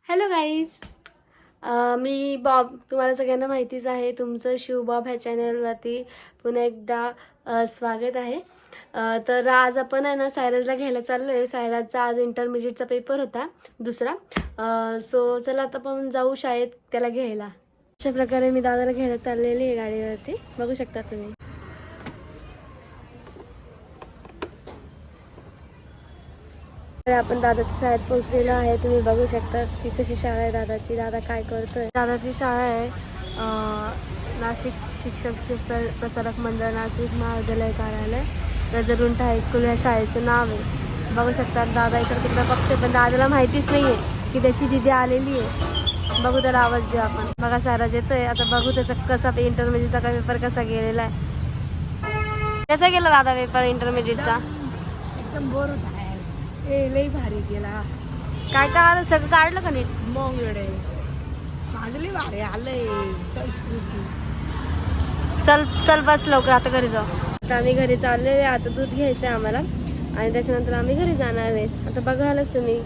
Hello guys, मी Bob. तुम्हाला सगळ्यांना माहितीच आहे. तुमचं शिवबॉब ह्या चॅनलवरती पुन्हा एकदा स्वागत आहे. तर आज आपण आहे ना सायराजला घ्यायला चाललो आहे. सायराजचा आज इंटरमिजिएटचा पेपर होता दुसरा. सो चला आता आपण जाऊ शाळेत त्याला घ्यायला. अशा प्रकारे मी दादाला घ्यायला चाललेली आहे गाडीवरती, बघू शकता तुम्ही. आपण दादाच्या शाळेत पोहोचलेलो आहे. तुम्ही बघू शकता की कशी शाळा आहे दादाची. दादा काय करतोय. दादाची शाळा आहे नाशिक शिक्षक प्रसारक मंडळ, नाशिक महाविद्यालय कार्यालय, रजरुंट हायस्कूल या शाळेचं नाव आहे. बघू शकता दादा इकडे तिकडे बघते, पण दादाला माहितीच नाहीये की त्याची दिदी आलेली आहे. बघू त्याला आवाज देऊ आपण. बघा सायराज येतोय. आता बघू त्याचा कसा इंटरमिजिएटचा पेपर कसा गेलेला आहे. कसा गेला दादा पेपर इंटरमिजिएटचा? एकदम बोर होत आहे. लई भारी गेला. काय काय सगळं काढलं का नीट? मग एवढे माझं लई भारी आलंय. संस्कृती. चल चल बस लवकर, आता घरी जाऊ. आता आम्ही घरी चाललेलो आहे. आता दूध घ्यायचं आहे आम्हाला आणि त्याच्यानंतर आम्ही घरी जाणार आहे. आता बघालच तुम्ही.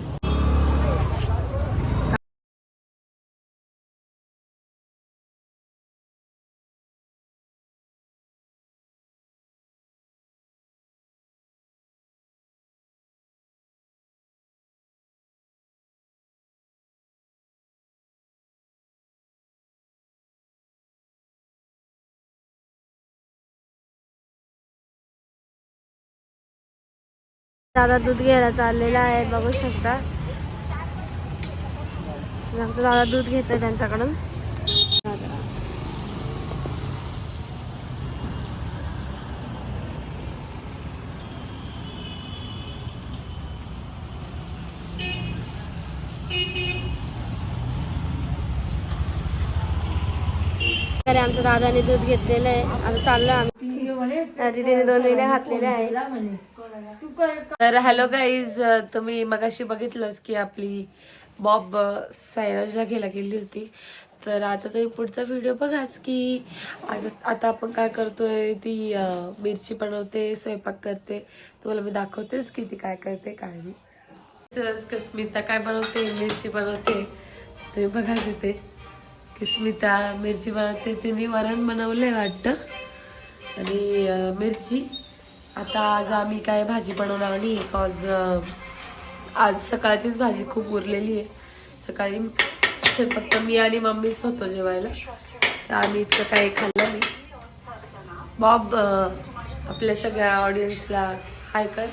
दादा दूध घ्यायला चाललेला आहे, बघू शकता. आमचा दादा दूध घेतोय त्यांच्याकडून. तर आमच्या दादाने दूध घेतलेलं आहे. आता चाललो आम्ही. तिने 2 विड्या घातलेल्या आहे. तर हॅलो गाईज, तुम्ही मगाशी बघितलंच की आपली बॉब सायराजला घ्यायला गेली होती. तर आता तुम्ही पुढचा व्हिडिओ बघाच की आता आपण काय करतोय. ती मिरची बनवते, स्वयंपाक करते. तुम्हाला मी दाखवतेच की ती काय करते काय नाही. स्मिता काय बनवते, मिरची बनवते. तुम्ही बघा तिथे की स्मिता मिरची बनवते. तिने वरण बनवलंय वाटतं आणि मिरची. आता आज आम्ही काय भाजी बनवणार नाही, बिकॉज आज सकाळचीच भाजी खूप उरलेली आहे. सकाळी फक्त मी आणि मम्मीच होतो जेवायला, तर आम्ही इतकं काही खाल्लं नाही. बॉब आपल्या सगळ्या ऑडियन्सला हाय कर.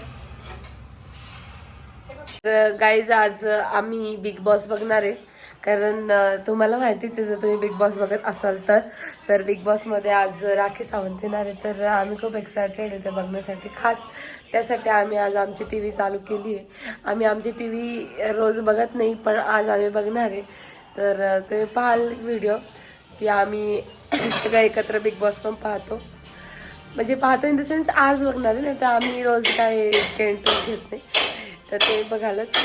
तर गाईज आज आम्ही बिग बॉस बघणार आहे. कारण तुम्हाला माहितीच आहे, जर तुम्ही बिग बॉस बघत असाल तर बिग बॉसमध्ये आज राखी सावंत येणार आहे. तर आम्ही खूप एक्सायटेड आहे ते बघण्यासाठी. खास त्यासाठी आम्ही आज आमची TV चालू केली आहे. आम्ही आमची TV रोज बघत नाही, पण आज आम्ही बघणार आहे. तर तुम्ही पाहाल व्हिडिओ की आम्ही सगळं एकत्र बिग बॉस पण पाहतो. म्हणजे पाहतो इन द सेन्स आज बघणार आहे, नाही तर आम्ही रोज काय इंटरेस्ट घेत नाही. तर ते बघालच.